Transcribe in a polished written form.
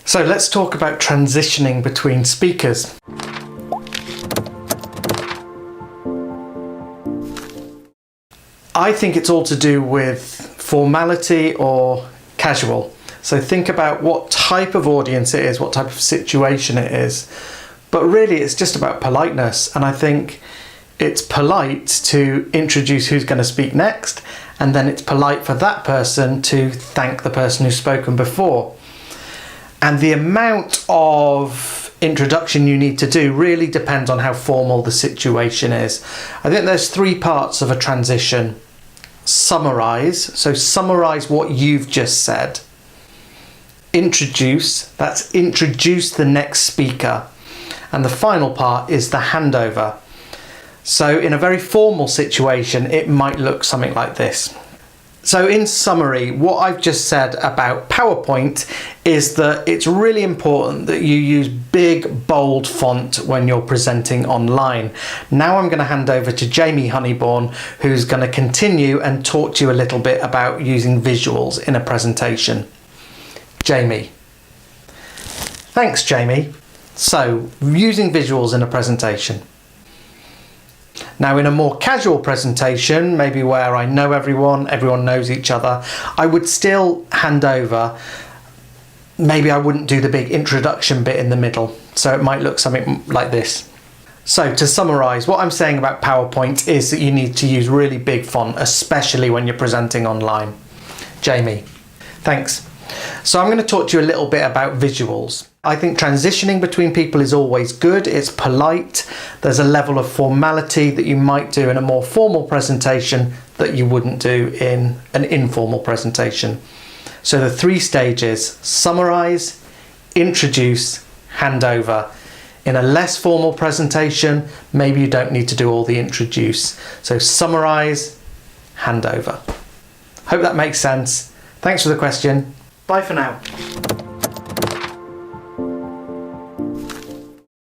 So let's talk about transitioning between speakers. I think it's all to do with formality or casual. So think about what type of audience it is, what type of situation it is. But really it's just about politeness, and I think it's polite to introduce who's going to speak next, and then it's polite for that person to thank the person who's spoken before. And the amount of introduction you need to do really depends on how formal the situation is. I think there's three parts of a transition. Summarize, so summarize what you've just said. Introduce, that's introduce the next speaker. And the final part is the handover. So in a very formal situation, it might look something like this. So in summary, what I've just said about PowerPoint is that it's really important that you use big, bold font when you're presenting online. Now I'm going to hand over to Jamie Honeybourne, who's going to continue and talk to you a little bit about using visuals in a presentation. Jamie. Thanks, Jamie. So, using visuals in a presentation. Now in a more casual presentation, maybe where I know everyone knows each other, I would still hand over. Maybe I wouldn't do the big introduction bit in the middle, so it might look something like this. So to summarise, what I'm saying about PowerPoint is that you need to use really big font, especially when you're presenting online. Jamie, thanks. So I'm going to talk to you a little bit about visuals. I think transitioning between people is always good, it's polite, there's a level of formality that you might do in a more formal presentation that you wouldn't do in an informal presentation. So the three stages: summarise, introduce, hand over. In a less formal presentation, maybe you don't need to do all the introduce. So summarise, hand over. Hope that makes sense. Thanks for the question. Bye for now.